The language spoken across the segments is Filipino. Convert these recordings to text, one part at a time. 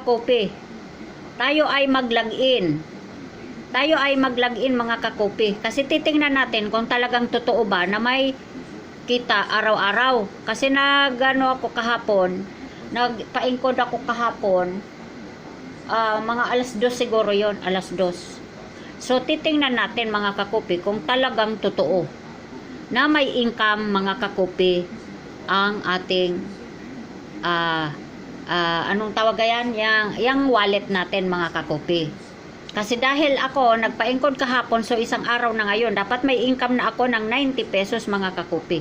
kakopi, tayo ay mag-login. Tayo ay mag-login mga kakopi. Kasi titingnan natin kung talagang totoo ba na may kita araw-araw. Kasi nagano ako kahapon, nagpa-encode ako kahapon, mga alas 2 siguro yon, alas 2. So titingnan natin mga kakopi kung talagang totoo na may income mga kakopi ang ating anong tawag yan? Yang wallet natin mga kakopi. Kasi dahil ako nagpa-encode kahapon, so isang araw na ngayon, dapat may income na ako ng 90 pesos mga kakopi.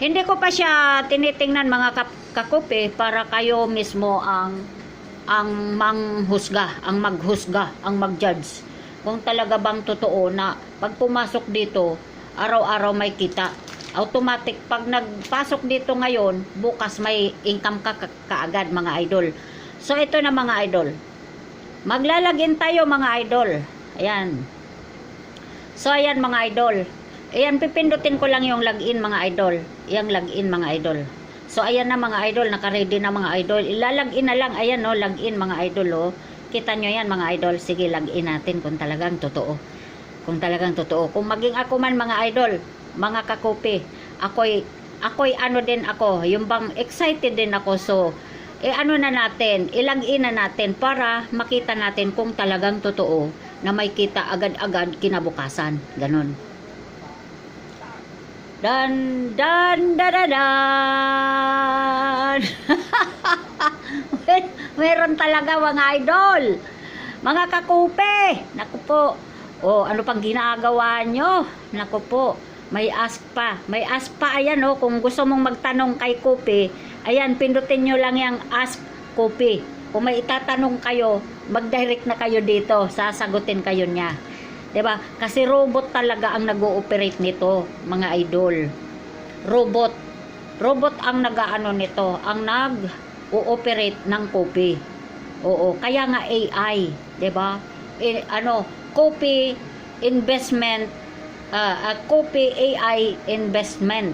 Hindi ko pa siya tinitingnan mga kakopi para kayo mismo ang manghusga, ang maghusga, ang mag-judge. Kung talaga bang totoo na pag pumasok dito, araw-araw may kita. Automatic, pag nagpasok dito ngayon, bukas may income ka kaagad mga idol. So ito na mga idol. Maglalagin tayo mga idol. Ayan. So ayan mga idol. Ayan, pipindutin ko lang yung login mga idol. Yang login mga idol. So ayan na mga idol, naka-ready na mga idol. Ilalagin na lang, ayan no, login mga idol oh. Kita nyo yan mga idol. Sige, login natin kung talagang totoo. Kung talagang totoo. Kung maging ako man mga idol, mga kakopi, ako'y ano din ako, yung bang excited din ako. So ano na natin, ilagin na natin para makita natin kung talagang totoo na may kita agad-agad kinabukasan. Ganon. Dan, dan, dan. Meron talaga mga idol. Mga kakupe. Naku po. O, ano pang ginagawa nyo? Naku po. May ask pa. May ask pa. Ayan o. Kung gusto mong magtanong kay Kupe, ayan, pindutin nyo lang yung ask Kupe. Kung may itatanong kayo, mag-direct na kayo dito. Sasagutin kayo niya. Diba? Kasi robot talaga ang nag-ooperate nito, mga idol. Robot. Robot ang nag-aano nito. Ang nag-ooperate ng Kupe. Oo. Kaya nga AI. Diba? Kupe investment, Kupe AI investment.